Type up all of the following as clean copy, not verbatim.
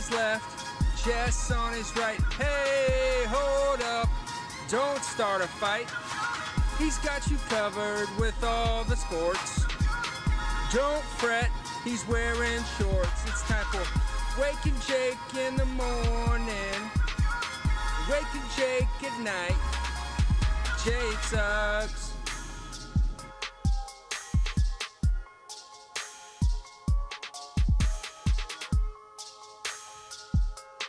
his left, Jess on his right. Hey, hold up, don't start a fight. He's got you covered with all the sports. Don't fret, he's wearing shorts. It's time for Wake and Jake in the morning, Wake and Jake at night. Jake sucks.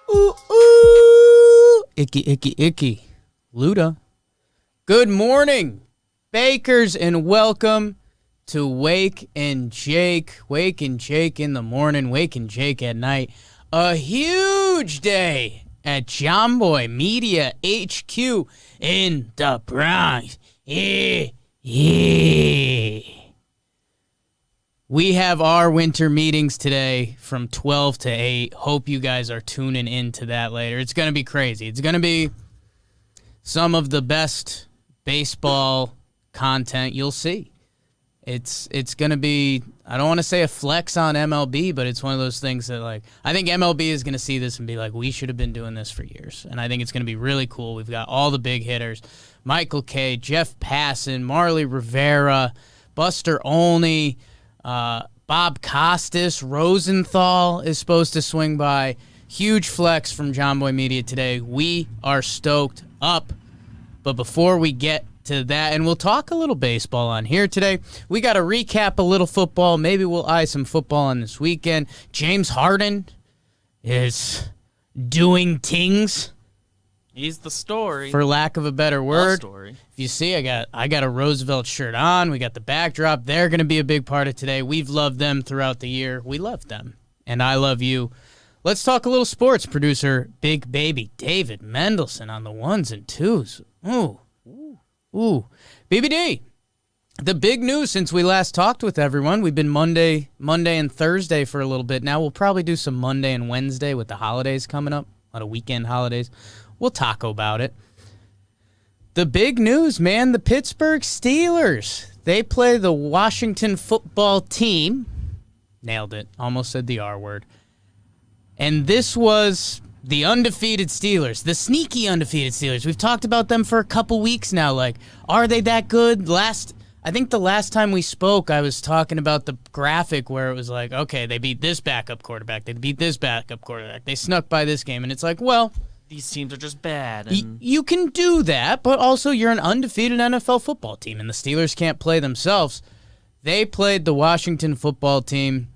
Ooh, ooh. Icky, icky, icky. Luda. Good morning, bakers, and welcome to Wake and Jake. Wake and Jake in the morning, Wake and Jake at night. A huge day at Jomboy Media HQ in the Bronx. Yeah. We have our winter meetings today from 12 to 8. Hope you guys are tuning into that later. It's going to be crazy. It's going to be some of the best baseball content you'll see. It's going to be, I don't want to say a flex on MLB, but it's one of those things that, like, I think MLB is going to see this and be like, we should have been doing this for years. And I think it's going to be really cool. We've got all the big hitters, Michael Kay, Jeff Passan, Marley Rivera, Buster Olney, Bob Costas, Rosenthal is supposed to swing by. Huge flex from Jomboy Media today. We are stoked up. But before we get to that, and we'll talk a little baseball on here today, we got to recap a little football. Maybe we'll eye some football on this weekend. James Harden is doing things. He's the story. For lack of a better word. The story. If you see, I got a Roosevelt shirt on. We got the backdrop. They're going to be a big part of today. We've loved them throughout the year. We love them. And I love you. Let's talk a little sports. Producer Big Baby David Mendelson on the ones and twos. Ooh. BBD. The big news since we last talked with everyone, we've been Monday and Thursday for a little bit now. We'll probably do some Monday and Wednesday with the holidays coming up. A lot of weekend holidays. We'll talk about it. The big news, man, the Pittsburgh Steelers. They play the Washington football team. Nailed it. Almost said the R word. And this was the undefeated Steelers, the sneaky undefeated Steelers. We've talked about them for a couple weeks now. Like, are they that good? I think the last time we spoke, I was talking about the graphic where it was like, okay, they beat this backup quarterback. They beat this backup quarterback. They snuck by this game. And it's like, well, these teams are just bad. And you can do that, but also you're an undefeated NFL football team, and the Steelers can't play themselves. They played the Washington football team.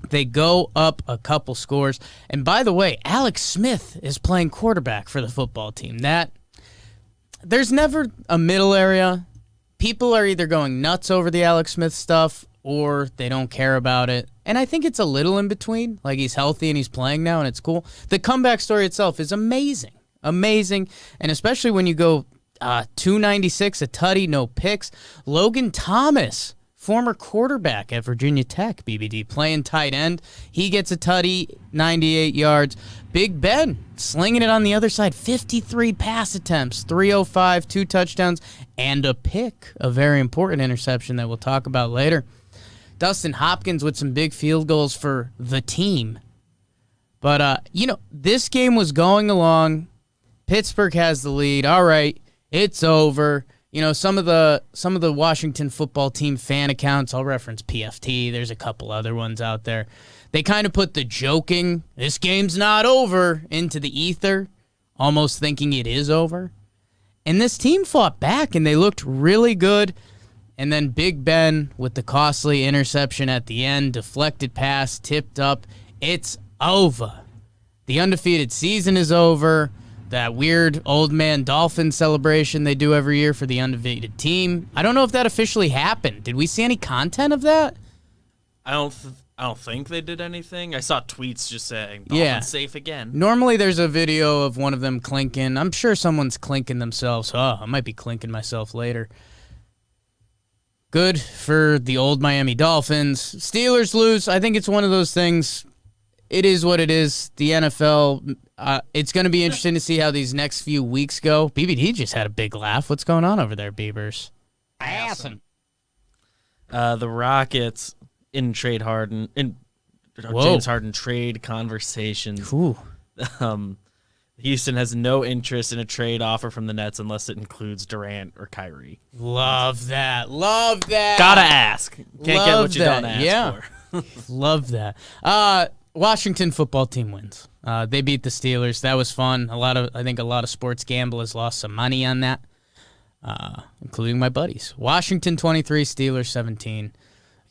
They go up a couple scores. And by the way, Alex Smith is playing quarterback for the football team. There's never a middle area. People are either going nuts over the Alex Smith stuff or they don't care about it. And I think it's a little in between. Like, he's healthy and he's playing now, and it's cool. The comeback story itself is amazing. Amazing. And especially when you go 296, a tutty, no picks. Logan Thomas, former quarterback at Virginia Tech, BBD, playing tight end. He gets a tutty, 98 yards. Big Ben slinging it on the other side, 53 pass attempts, 305, 2 touchdowns, and a pick, a very important interception that we'll talk about later. Dustin Hopkins with some big field goals for the team. But, this game was going along. Pittsburgh has the lead. All right, it's over. Some of the Washington football team fan accounts, I'll reference PFT. There's a couple other ones out there. They kind of put the joking, this game's not over, into the ether, almost thinking it is over. And this team fought back, and they looked really good. And then Big Ben with the costly interception at the end, deflected pass, tipped up. It's over. The undefeated season is over. That weird old man dolphin celebration they do every year for the undefeated team. I don't know if that officially happened. Did we see any content of that? I don't think they did anything. I saw tweets just saying, Dolphins safe again. Normally there's a video of one of them clinking. I'm sure someone's clinking themselves. Oh, I might be clinking myself later. Good for the old Miami Dolphins. Steelers lose. I think it's one of those things. It is what it is. The NFL, it's going to be interesting to see how these next few weeks go. BBD just had a big laugh. What's going on over there, Beavers? The Rockets in trade Harden. James Harden trade conversations. Ooh. Houston has no interest in a trade offer from the Nets unless it includes Durant or Kyrie. Love that. Love that. Gotta ask. Can't get what you don't ask for. Love that. Washington football team wins. They beat the Steelers. That was fun. I think a lot of sports gamblers lost some money on that, including my buddies. Washington 23, Steelers 17.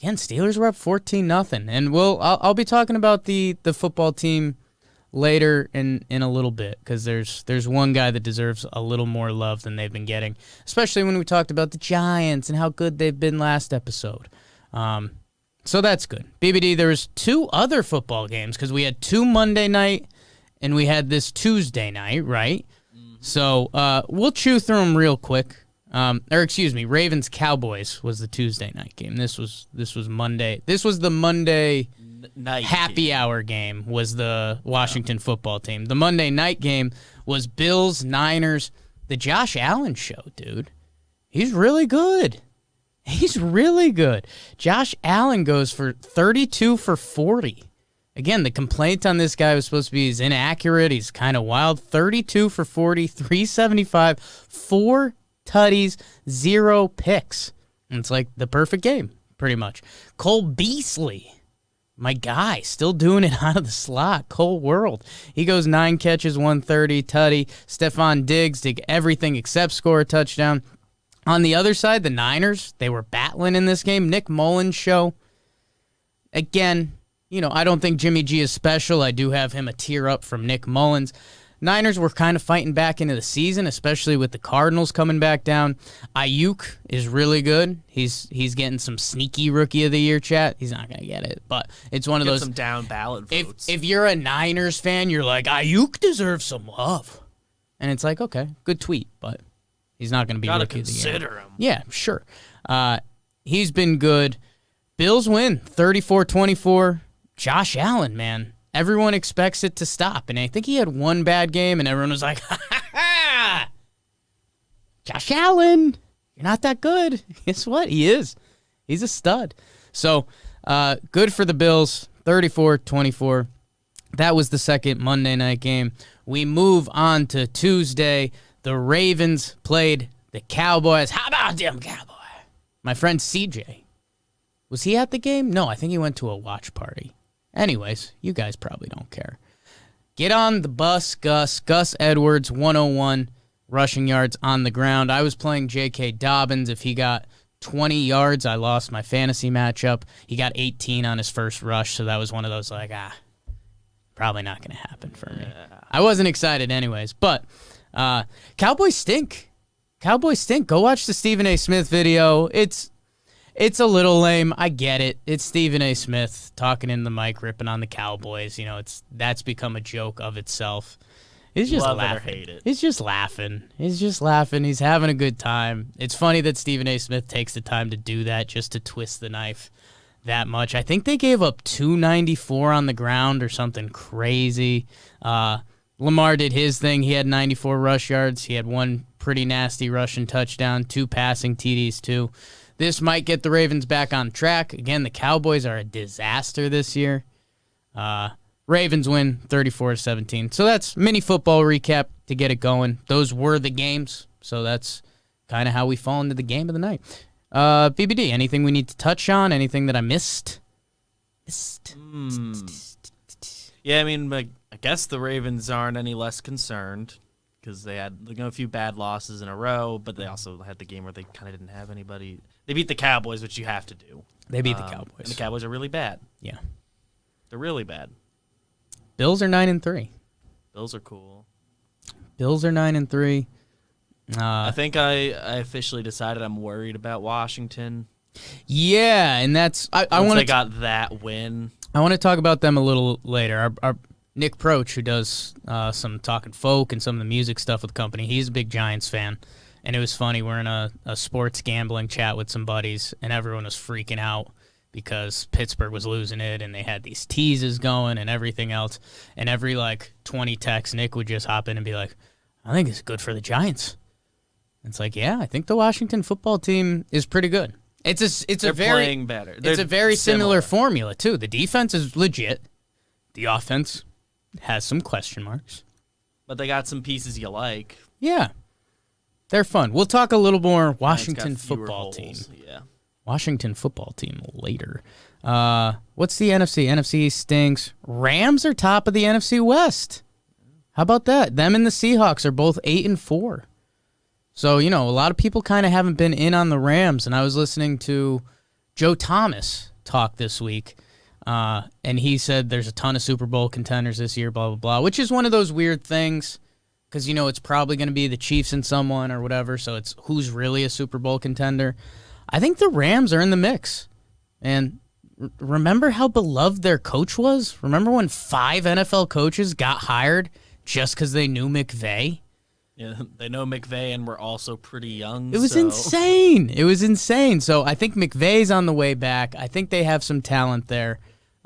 Again, Steelers were up 14-0. And I'll be talking about the football team later in a little bit, because there's one guy that deserves a little more love than they've been getting, especially when we talked about the Giants and how good they've been last episode. So that's good. BBD, there was 2 other football games, because we had 2 Monday night and we had this Tuesday night, right? Mm-hmm. So we'll chew through them real quick. Ravens Cowboys was the Tuesday night game. This was Monday. This was the Monday night happy hour game, was the Washington football team. The Monday night game was Bills Niners. The Josh Allen show, dude. He's really good. He's really good. Josh Allen goes for 32 for 40. Again, the complaint on this guy was supposed to be he's inaccurate. He's kind of wild. 32 for 40, 375, 4 tutties, 0 picks. And it's like the perfect game, pretty much. Cole Beasley, my guy, still doing it out of the slot. Cole World. He goes 9 catches, 130, tutty. Stephon Diggs did everything except score a touchdown. On the other side, the Niners, they were battling in this game. Nick Mullins' show. Again, I don't think Jimmy G is special. I do have him a tier up from Nick Mullins. Niners were kind of fighting back into the season, especially with the Cardinals coming back down. Ayuk is really good. He's getting some sneaky Rookie of the Year chat. He's not going to get it, but it's one of those. Some down ballot votes. If you're a Niners fan, you're like, Ayuk deserves some love. And it's like, okay, good tweet, but he's not going to be Rookie of the Year. Consider him. Yeah, sure. He's been good. Bills win 34-24. Josh Allen, man. Everyone expects it to stop. And I think he had one bad game, and everyone was like, ha! Josh Allen, you're not that good. Guess what? He is. He's a stud. So, good for the Bills, 34-24. That was the second Monday night game. We move on to Tuesday. The Ravens played the Cowboys. How about them Cowboys? My friend CJ. Was he at the game? No, I think he went to a watch party. Anyways, you guys probably don't care. Get on the bus, Gus. Gus Edwards, 101 rushing yards on the ground. I was playing J.K. Dobbins. If he got 20 yards, I lost my fantasy matchup. He got 18 on his first rush, so that was one of those probably not going to happen for me. I wasn't excited anyways, but Cowboys stink. Cowboys stink. Go watch the Stephen A. Smith video. It's a little lame. I get it. It's Stephen A. Smith talking in the mic, ripping on the Cowboys. That's become a joke of itself. He's just laughing. Love it or hate it. He's just laughing. He's having a good time. It's funny that Stephen A. Smith takes the time to do that just to twist the knife that much. I think they gave up 294 on the ground or something crazy. Lamar did his thing. He had 94 rush yards. He had one pretty nasty rushing touchdown, 2 passing TDs too. This might get the Ravens back on track. Again, the Cowboys are a disaster this year. Ravens win 34-17. So that's mini football recap to get it going. Those were the games. So that's kind of how we fall into the game of the night. BBD, anything we need to touch on? Anything that I missed? Yeah, I mean, I guess the Ravens aren't any less concerned because they had a few bad losses in a row, but they also had the game where they kind of didn't have anybody. They beat the Cowboys, which you have to do. They beat the Cowboys. And the Cowboys are really bad. Yeah. They're really bad. Bills are 9-3. Bills are cool. Bills are 9-3. I think I officially decided I'm worried about Washington. Yeah, and that's I want to got that win. I want to talk about them a little later. Our Nick Proch, who does some talking folk and some of the music stuff with the company, he's a big Giants fan. And it was funny, we're in a sports gambling chat with some buddies, and everyone was freaking out because Pittsburgh was losing it, and they had these teases going and everything else. And every, 20 texts, Nick would just hop in and be like, I think it's good for the Giants. And it's like, yeah, I think the Washington football team is pretty good. They're very playing better. It's They're a very similar similar. formula too. The defense is legit. The offense has some question marks. But they got some pieces you like. Yeah. They're fun. We'll talk a little more Mine's got Washington fewer football holes. team. Yeah. Washington football team later. What's the NFC? NFC stinks. Rams are top of the NFC West. How about that? Them and the Seahawks are both 8-4. So, a lot of people kind of haven't been in on the Rams, and I was listening to Joe Thomas talk this week, and he said there's a ton of Super Bowl contenders this year, blah, blah, blah, which is one of those weird things because, it's probably going to be the Chiefs and someone or whatever, so it's who's really a Super Bowl contender. I think the Rams are in the mix. And remember how beloved their coach was? Remember when 5 NFL coaches got hired just because they knew McVay? Yeah, they know McVay and we're also pretty young. It was insane. It was insane. So I think McVay's on the way back. I think they have some talent there.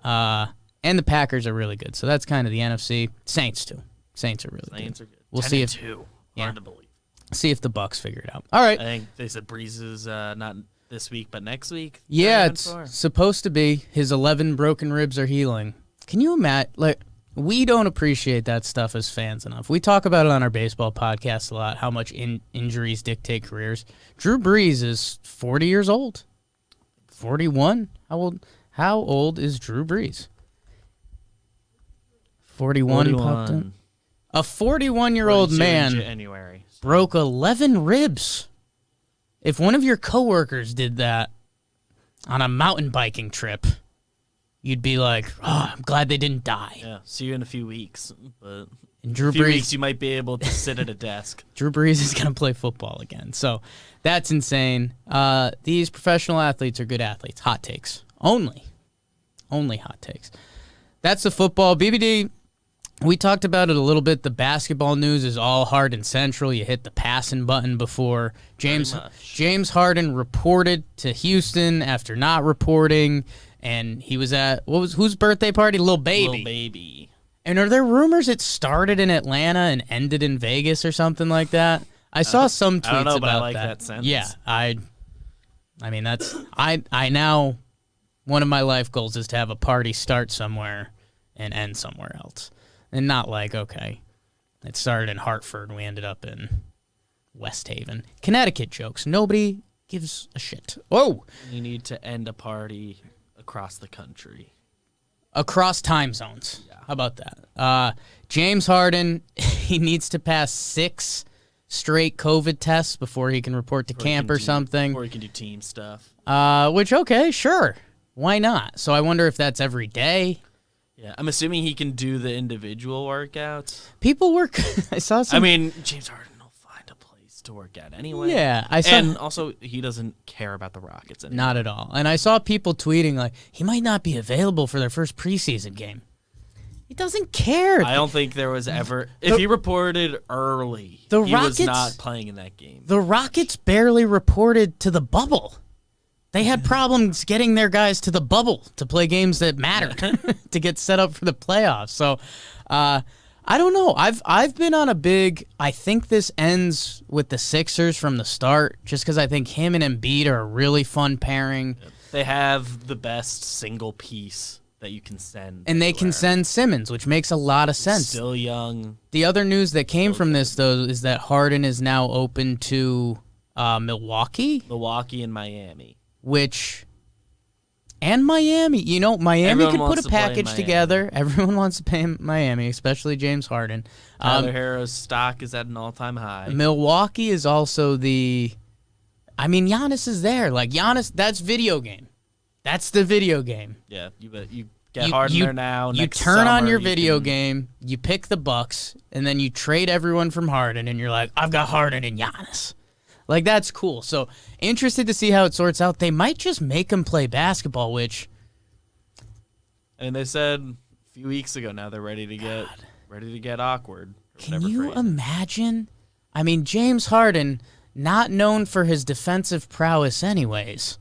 And the Packers are really good. So that's kind of the NFC. Saints, too. Saints are really Saints good. are good. We'll see if 10-2. yeah. Hard to believe. See if the Bucks figure it out. All right. I think they said Breeze is not this week, but next week. Yeah, it's supposed to be. His 11 broken ribs are healing. Can you imagine? We don't appreciate that stuff as fans enough. We talk about it on our baseball podcast a lot, how much injuries dictate careers. Drew Brees is 40 years old. 41? How old is Drew Brees? 41 popped in. A 41-year-old man January. broke 11 ribs. If one of your coworkers did that on a mountain biking trip, you'd be like, oh, I'm glad they didn't die. Yeah, see you in a few weeks. But And Drew in a few Brees, weeks, you might be able to sit at a desk. Drew Brees is going to play football again. So that's insane. These professional athletes are good athletes. Hot takes. Only hot takes. That's the football. BBD, we talked about it a little bit. The basketball news is all Harden central. You hit the passing button before. James Harden reported to Houston after not reporting, and he was at whose birthday party? Lil Baby. Little baby. And are there rumors it started in Atlanta and ended in Vegas or something like that? I saw some tweets I don't know, about but I like that sentence. Yeah, I mean that's I now one of my life goals is to have a party start somewhere and end somewhere else. And not like, okay, it started in Hartford and we ended up in West Haven. Connecticut jokes. Nobody gives a shit. Whoa! You need to end a party across the country. Across time zones. Yeah. How about that? James Harden, he needs to pass 6 straight COVID tests before he can report to camp or something. Or he can do team stuff. Which, okay, sure. Why not? So I wonder if that's every day. Yeah, I'm assuming he can do the individual workouts. People work. I saw some. I mean, James Harden will find a place to work at anyway. Yeah, I saw. And also, he doesn't care about the Rockets anymore. Not at all. And I saw people tweeting like he might not be available for their first preseason game. He doesn't care. I don't think there was ever. If he reported early, the he Rockets, was not playing in that game. The Rockets barely reported to the bubble. They had problems getting their guys to the bubble to play games that mattered to get set up for the playoffs. So, I don't know. I've been on a big. I think this ends with the Sixers from the start, just because I think him and Embiid are a really fun pairing. They have the best single piece that you can send, and they can send Simmons, which makes a lot of sense. Still young. The other news that came from this though is that Harden is now open to Milwaukee and Miami. Miami. Miami Everyone could put wants a to play in package Miami. together. Everyone wants to pay Miami, especially James Harden. Tyler Herro's stock is at an all-time high. Milwaukee is also Giannis is there. Like, Giannis, that's video game. That's the video game. Yeah, you get Harden there now. You Next turn on summer, your video game, you pick the Bucks, and then you trade everyone from Harden, and you're like, I've got Harden and Giannis. Like, that's cool. So, interested to see how it sorts out. They might just make them play basketball, which... And they said a few weeks ago now they're ready to get awkward. Can you imagine? I mean, James Harden, not known for his defensive prowess anyways.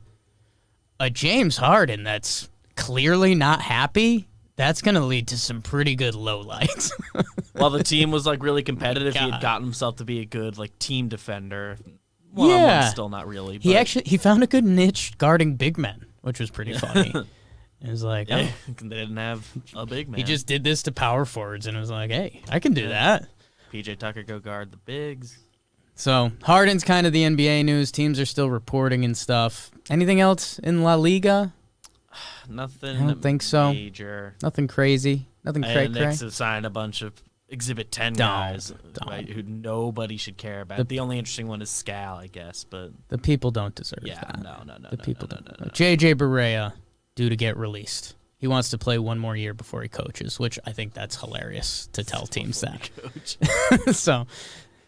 A James Harden that's clearly not happy, that's going to lead to some pretty good lowlights. While the team was, really competitive, he God. had gotten himself to be a good, team defender. One-on-one's still not really. But He found a good niche guarding big men, which was pretty funny. It was like, they didn't have a big man. He just did this to power forwards, and it was like, hey, I can do that. PJ Tucker go guard the bigs. So Harden's kind of the NBA news. Teams are still reporting and stuff. Anything else in La Liga? Nothing. I don't think so. Major. Nothing crazy. Nothing cray-cray. And Knicks have signed a bunch of Exhibit 10 guys right, who nobody should care about. The only interesting one is Scal, I guess, but the people don't deserve that. No. The people don't. JJ Barea due to get released. He wants to play one more year before he coaches, which I think that's hilarious to tell teams that.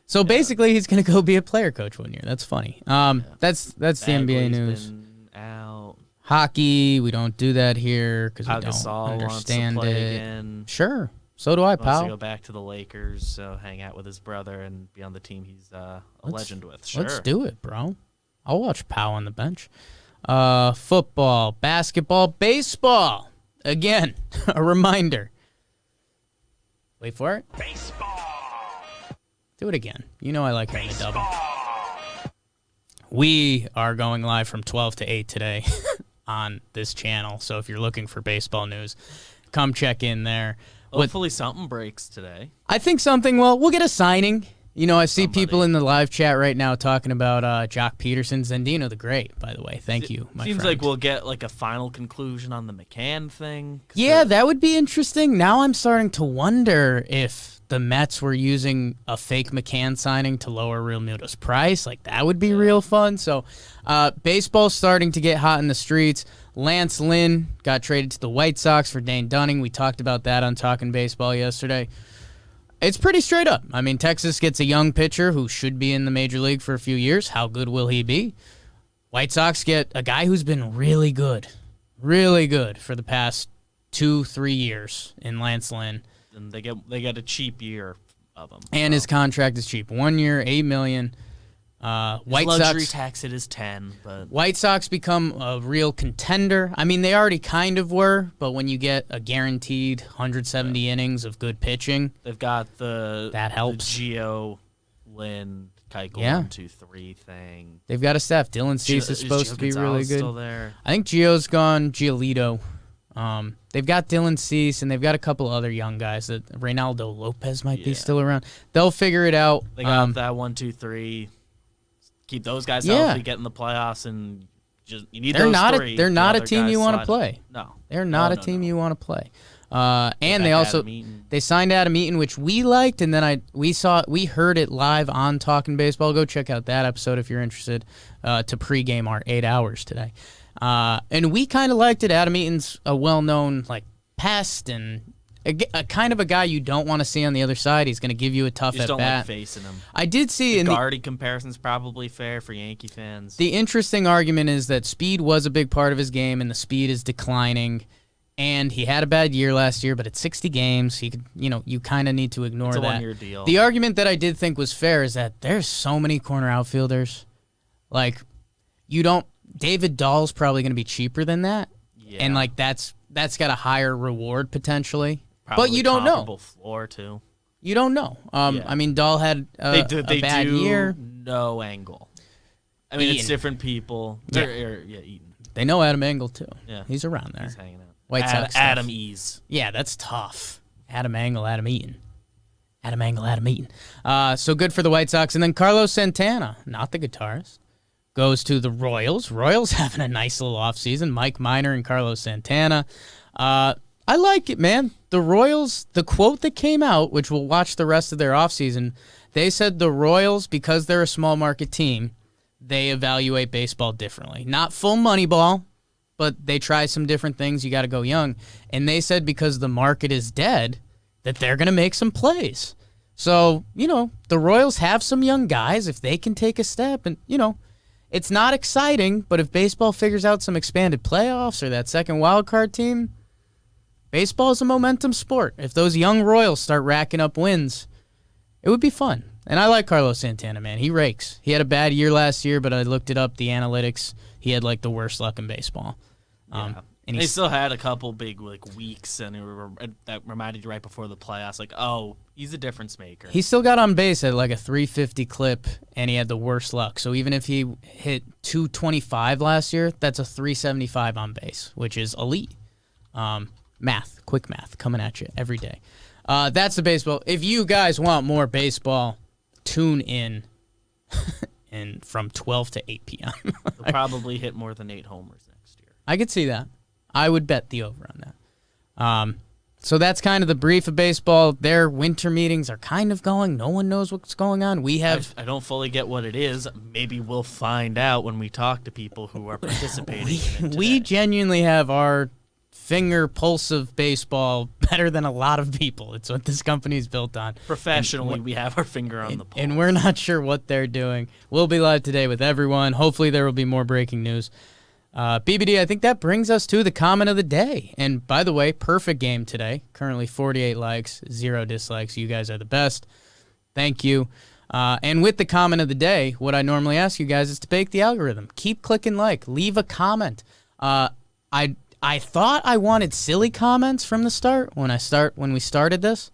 So basically, he's going to go be a player coach 1 year. That's funny. That's the NBA news. Been out. Hockey, we don't do that here because we don't understand wants to play it. Again. Sure. So do I, Wants pal. to go back to the Lakers, so hang out with his brother and be on the team he's a legend with. Sure. Let's do it, bro. I'll watch Pow on the bench. Football, basketball, baseball. Again, a reminder. Wait for it. Baseball. Do it again. You know I like hearing the double. We are going live from 12 to 8 today on this channel. So if you're looking for baseball news, come check in there. Hopefully something breaks today. I think something, we'll get a signing. You know, I see people in the live chat right now talking about Jock Peterson, Zendino the Great, by the way. Thank you, my Seems friend. like we'll get like a final conclusion on the McCann thing. Yeah, that would be interesting. Now I'm starting to wonder if the Mets were using a fake McCann signing to lower Real Muto's price. Like, that would be real fun. So baseball's starting to get hot in the streets. Lance Lynn got traded to the White Sox for Dane Dunning. We talked about that on Talking Baseball yesterday. It's pretty straight up. I mean, Texas gets a young pitcher who should be in the major league for a few years. How good will he be? White Sox get a guy who's been really good for the past 2-3 years in Lance Lynn. And they get a cheap year of him. And his contract is cheap. 1 year, $8 million. His luxury tax it is 10, but White Sox become a real contender. I mean, they already kind of were, but when you get a guaranteed 170 innings of good pitching, they've got that helps. The Gio, Lynn, Keuchel 1, 2, 3 thing. They've got a staff. Dylan Cease is supposed to be really good. Still there? I think Gio's gone. Giolito. They've got Dylan Cease, and they've got a couple other young guys. That Reynaldo Lopez might be still around. They'll figure it out. They got that 1, 2, 3. Keep those guys healthy, get in the playoffs, and you need those three. They're not a team you want to play. No. They're not a team you want to play. And they signed Adam Eaton, which we liked, and then we heard it live on Talking Baseball. Go check out that episode if you're interested to pregame our 8 hours today. And we kind of liked it. Adam Eaton's a well-known pest and a kind of a guy you don't want to see on the other side. He's going to give you a tough at bat. You just don't like facing him. I did see the Gardy comparison's probably fair for Yankee fans. The interesting argument is that speed was a big part of his game, and the speed is declining. And he had a bad year last year, but at 60 games, he could, you kind of need to ignore that. It's a 1 year deal. The argument that I did think was fair is that there's so many corner outfielders. Like, David Dahl's probably going to be cheaper than that. Yeah. And that's got a higher reward potentially. Probably but you don't know. Comparable floor too. You don't know. I mean, Dahl had a bad year. No Angle. I mean, Eaton. it's different people. Yeah. Eaton. They know Adam Engel too. Yeah, he's around there. He's hanging out. White Sox. Adam Ease. Yeah, that's tough. Adam Engel, Adam Eaton. Adam Engel, Adam Eaton. So good for the White Sox. And then Carlos Santana, not the guitarist, goes to the Royals. Royals having a nice little offseason. Mike Minor and Carlos Santana. I like it, man. The Royals, the quote that came out, which we'll watch the rest of their offseason, they said the Royals, because they're a small market team, they evaluate baseball differently. Not full money ball, but they try some different things. You got to go young. And they said because the market is dead, that they're going to make some plays. So, the Royals have some young guys. If they can take a step, and, it's not exciting, but if baseball figures out some expanded playoffs or that second wild card team, baseball is a momentum sport. If those young Royals start racking up wins, it would be fun. And I like Carlos Santana, man. He rakes. He had a bad year last year, but I looked it up, the analytics. He had the worst luck in baseball. And they still had a couple big weeks, and that reminded you right before the playoffs, He's a difference maker. He still got on base at like a 350 clip, and he had the worst luck. So even if he hit 225 last year, that's a 375 on base, which is elite. Quick math coming at you every day. That's the baseball. If you guys want more baseball, tune in from 12 to 8 p.m. He'll probably hit more than 8 homers next year. I could see that. I would bet the over on that. So that's kind of the brief of baseball. Their winter meetings are kind of going. No one knows what's going on. I don't fully get what it is. Maybe we'll find out when we talk to people who are participating in it today. We genuinely have our finger pulse of baseball better than a lot of people. It's what this company's built on. Professionally, we have our finger on the pulse. And we're not sure what they're doing. We'll be live today with everyone. Hopefully there will be more breaking news. BBD, I think that brings us to the comment of the day. And by the way, perfect game today. Currently 48 likes, 0 dislikes. You guys are the best. Thank you. And with the comment of the day, what I normally ask you guys is to bake the algorithm. Keep clicking like. Leave a comment. I thought I wanted silly comments from the start when we started this.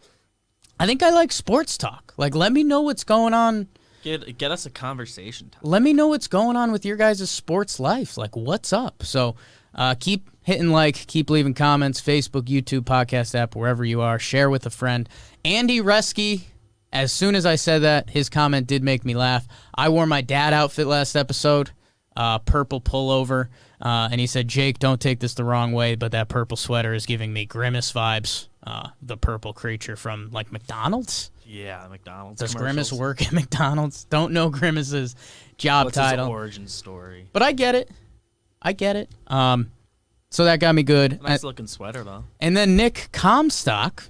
I think I like sports talk. Like, let me know what's going on. Get us a conversation topic. Let me know what's going on with your guys' sports life. Like, what's up? So keep hitting like, keep leaving comments, Facebook, YouTube, podcast app, wherever you are. Share with a friend. Andy Reski, as soon as I said that, his comment did make me laugh. I wore my dad outfit last episode, purple pullover, and he said, Jake, don't take this the wrong way, but that purple sweater is giving me Grimace vibes, the purple creature from, like, McDonald's. Yeah, McDonald's. Does Grimace work at McDonald's? Don't know Grimace's job title. His origin story? But I get it. So that got me good. Nice looking sweater, though. And then Nick Comstock.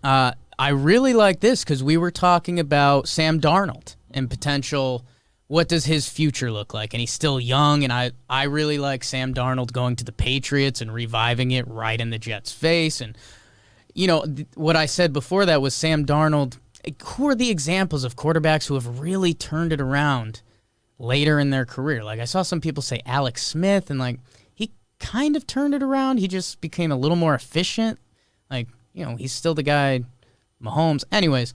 I really like this because we were talking about Sam Darnold and potential. What does his future look like? And he's still young, and I really like Sam Darnold going to the Patriots and reviving it right in the Jets' face. And you know, what I said before that was Sam Darnold. Who are the examples of quarterbacks who have really turned it around later in their career? Like, I saw some people say Alex Smith, and, like, he kind of turned it around. He just became a little more efficient. Like, you know, he's still the guy, Mahomes. Anyways,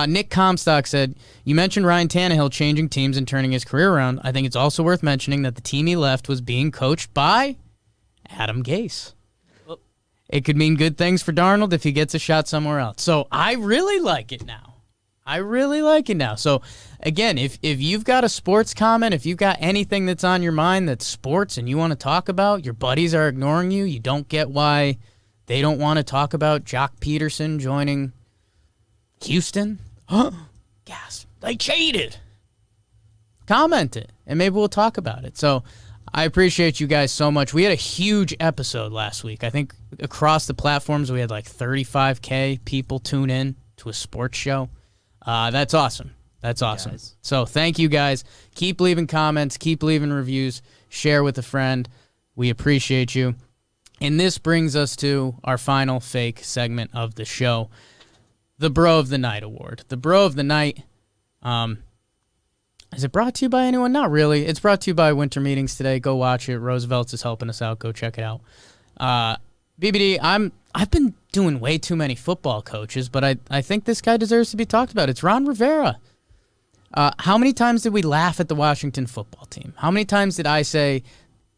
Nick Comstock said, you mentioned Ryan Tannehill changing teams and turning his career around. I think it's also worth mentioning that the team he left was being coached by Adam Gase. It could mean good things for Darnold if he gets a shot somewhere else. So I really like it now. So, again, if you've got a sports comment, if you've got anything that's on your mind that's sports and you want to talk about, your buddies are ignoring you, you don't get why they don't want to talk about Jock Peterson joining Houston. Gasp. They cheated. Comment it, and maybe we'll talk about it. So I appreciate you guys so much. We had a huge episode last week. I think across the platforms we had like 35K people tune in to a sports show. That's awesome. That's awesome. Guys. So thank you guys. Keep leaving comments. Keep leaving reviews. Share with a friend. We appreciate you. And this brings us to our final fake segment of the show, the Bro of the Night Award. The Bro of the Night, is it brought to you by anyone? Not really. It's brought to you by Winter Meetings today. Go watch it. Roosevelt's is helping us out. Go check it out. BBD, I've been doing way too many football coaches, but I think this guy deserves to be talked about. It's Ron Rivera. How many times did we laugh at the Washington football team? How many times did I say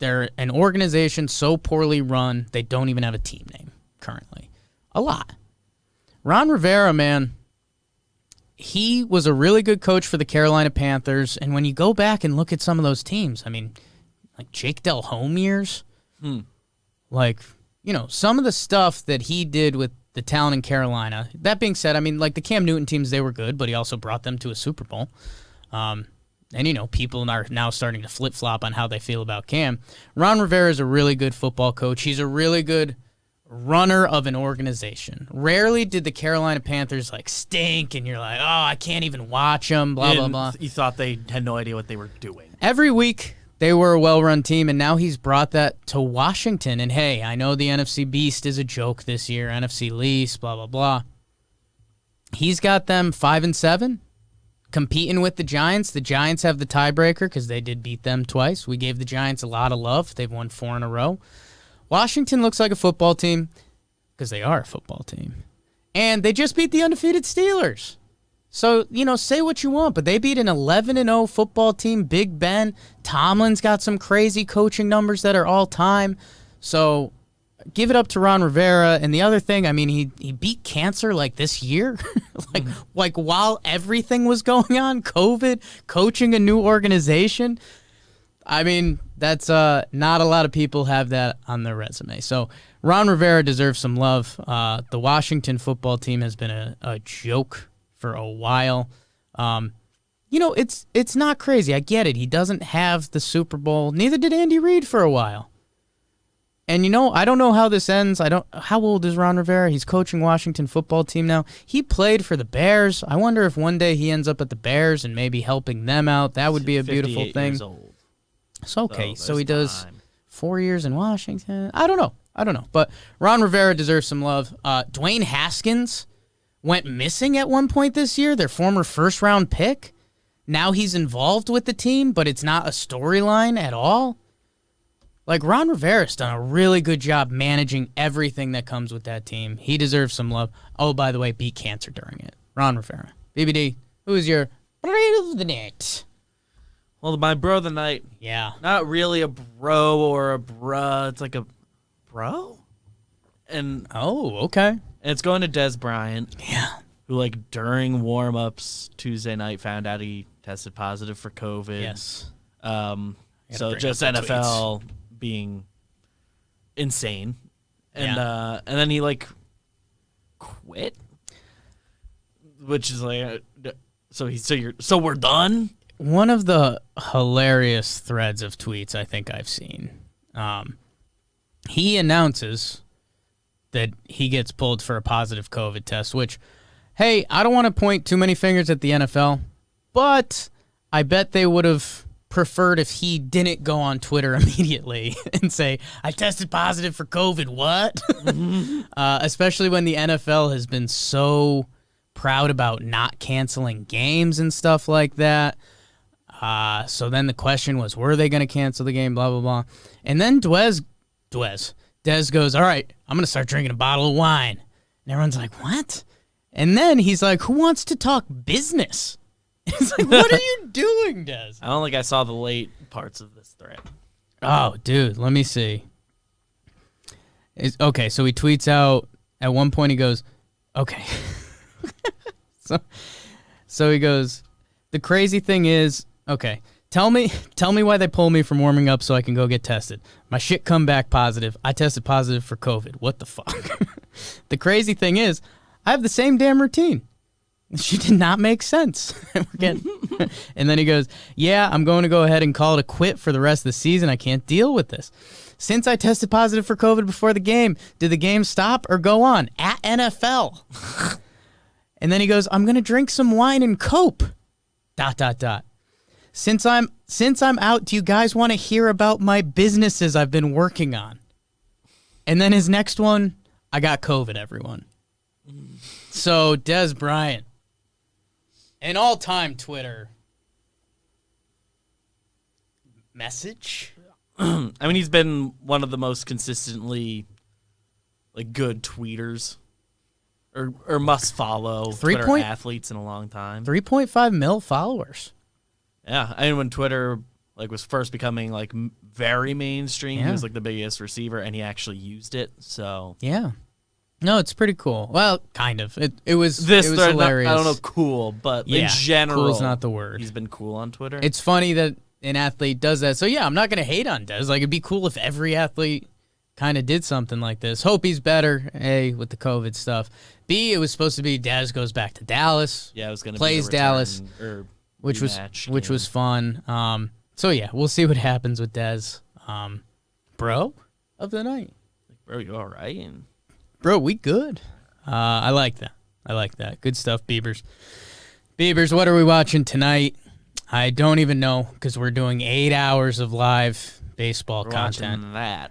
they're an organization so poorly run they don't even have a team name currently? A lot. Ron Rivera, man, he was a really good coach for the Carolina Panthers, and when you go back and look at some of those teams, I mean, like Jake Delhomme years, like, you know, some of the stuff that he did with the talent in Carolina. That being said, I mean, like the Cam Newton teams, they were good, but he also brought them to a Super Bowl. And, you know, people are now starting to flip-flop on how they feel about Cam. Ron Rivera is a really good football coach. He's a really good runner of an organization. Rarely did the Carolina Panthers, like, stink, and you're like, oh, I can't even watch them, blah, blah, blah. You thought they had no idea what they were doing. Every week, they were a well-run team, and now he's brought that to Washington. And, hey, I know the NFC Beast is a joke this year, NFC least, blah, blah, blah. He's got them 5-7, competing with the Giants. The Giants have the tiebreaker because they did beat them twice. We gave the Giants a lot of love. They've won 4 in a row. Washington looks like a football team because they are a football team. And they just beat the undefeated Steelers. So, say what you want, but they beat an 11-0 football team, Big Ben. Tomlin's got some crazy coaching numbers that are all-time. So, give it up to Ron Rivera. And the other thing, he beat cancer like this year. like while everything was going on, COVID, coaching a new organization. That's not a lot of people have that on their resume. So, Ron Rivera deserves some love. The Washington football team has been a joke for a while. It's not crazy. I get it. He doesn't have the Super Bowl. Neither did Andy Reid for a while. And I don't know how this ends. How old is Ron Rivera? He's coaching Washington football team now. He played for the Bears. I wonder if one day he ends up at the Bears and maybe helping them out. That would be a beautiful thing. Years old. So okay, so he does 4 years in Washington. I don't know. But Ron Rivera deserves some love. Dwayne Haskins went missing at one point this year, their former first-round pick. Now he's involved with the team, but it's not a storyline at all. Ron Rivera's done a really good job managing everything that comes with that team. He deserves some love. Oh, by the way, beat cancer during it. Ron Rivera. BBD, who is your bro of the night? Well, my bro of the night. Yeah. Not really a bro or a bruh. It's like a bro? And okay. And it's going to Des Bryant. Yeah. Who, during warm-ups Tuesday night, found out he tested positive for COVID. Yes. So just NFL being insane. And and then he, quit? Which is so we're done? One of the hilarious threads of tweets I think I've seen. He announces that he gets pulled for a positive COVID test, which, hey, I don't want to point too many fingers at the NFL, but I bet they would have preferred if he didn't go on Twitter immediately and say, I tested positive for COVID, what? Especially when the NFL has been so proud about not canceling games and stuff like that. So then the question was, were they going to cancel the game, blah, blah, blah. And then Des goes, all right, I'm going to start drinking a bottle of wine. And everyone's like, what? And then he's like, who wants to talk business? It's like, what are you doing, Des? I don't think I saw the late parts of this thread. Oh, dude, let me see. Okay, so he tweets out, at one point he goes, okay. So he goes, the crazy thing is, okay, tell me why they pull me from warming up so I can go get tested. My shit come back positive. I tested positive for COVID. What the fuck? The crazy thing is, I have the same damn routine. She did not make sense. And then he goes, yeah, I'm going to go ahead and call it a quit for the rest of the season. I can't deal with this. Since I tested positive for COVID before the game, did the game stop or go on? At NFL. And then he goes, I'm going to drink some wine and cope. ... Since I'm out, do you guys want to hear about my businesses I've been working on? And then his next one, I got COVID, everyone. So, Des Bryant, an all-time Twitter message. He's been one of the most consistently good tweeters or must follow Twitter athletes in a long time. 3.5 mil followers. Yeah, when Twitter was first becoming very mainstream, he was the biggest receiver, and he actually used it. So yeah. No, it's pretty cool. Well, kind of. It was Not, hilarious. I don't know, cool, but in general, cool is not the word. He's been cool on Twitter. It's funny that an athlete does that. So yeah, I'm not gonna hate on Des. It'd be cool if every athlete kind of did something like this. Hope he's better. A, with the COVID stuff. B, it was supposed to be Des goes back to Dallas. Yeah, it was gonna plays be Dallas, which rematch was fun. So yeah, we'll see what happens with Des. Bro of the night. Bro, you all right? Bro, we good. I like that. Good stuff, Beavers. Beavers, what are we watching tonight? I don't even know because we're doing 8 hours of live baseball content. Watching that.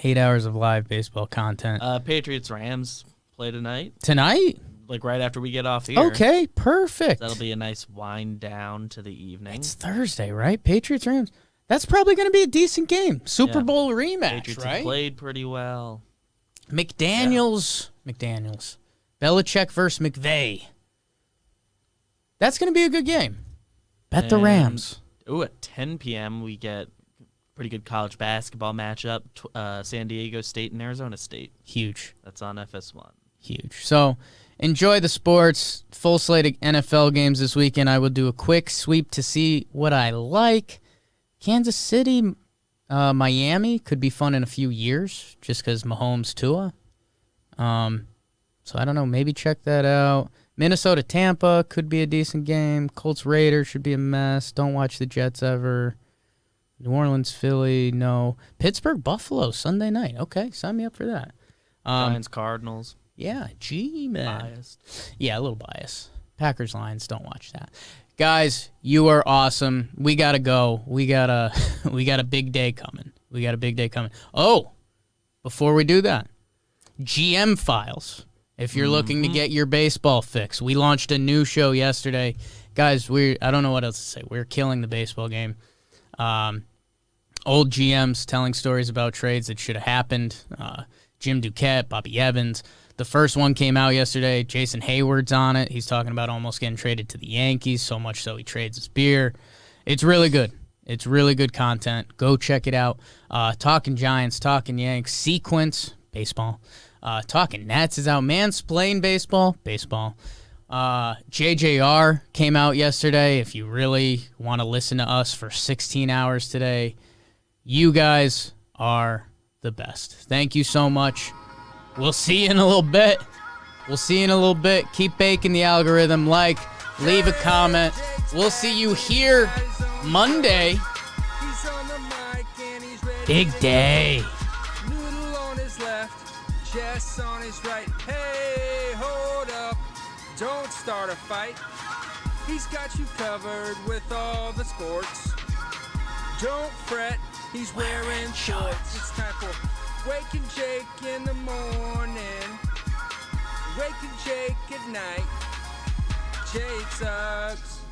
8 hours of live baseball content. Patriots-Rams play tonight. Tonight? Right after we get off here. Okay, perfect. That'll be a nice wind down to the evening. It's Thursday, right? Patriots-Rams. That's probably going to be a decent game. Super Bowl rematch, Patriots right? have played pretty well. McDaniels. Belichick versus McVay. That's going to be a good game. Bet the And, Rams. At 10 p.m. we get pretty good college basketball matchup. San Diego State and Arizona State. Huge. That's on FS1. Huge. So enjoy the sports. Full slate of NFL games this weekend. I will do a quick sweep to see what I like. Kansas City, Miami could be fun in a few years just because Mahomes Tua. So I don't know. Maybe check that out. Minnesota Tampa could be a decent game. Colts Raiders should be a mess. Don't watch the Jets ever. New Orleans Philly, no. Pittsburgh Buffalo Sunday night. Okay, sign me up for that. Giants Cardinals. Yeah, gee, man. Biased. Yeah, a little bias. Packers Lions, don't watch that. Guys, you are awesome. We gotta go. We got a big day coming. Oh, before we do that, GM Files. If you're looking to get your baseball fix, we launched a new show yesterday. Guys, I don't know what else to say. We're killing the baseball game. Old GMs telling stories about trades that should have happened. Jim Duquette, Bobby Evans. The first one came out yesterday. Jason Hayward's on it. He's talking about almost getting traded to the Yankees, so much so he trades his beer. It's really good. It's really good content. Go check it out. Talking Giants, Talking Yanks, Sequence, baseball. Talking Nats is out. Mansplain baseball. JJR came out yesterday. If you really want to listen to us for 16 hours today, you guys are the best. Thank you so much. We'll see you in a little bit. Keep baking the algorithm. Leave a comment. We'll see you here Monday. He's on the mic and he's ready. Big day. Noodle on his left, Jess on his right. Hey, hold up, don't start a fight. He's got you covered with all the sports. Don't fret, he's wearing shorts. It's time for Wake and Jake in the morning, Wake and Jake at night. Jake sucks.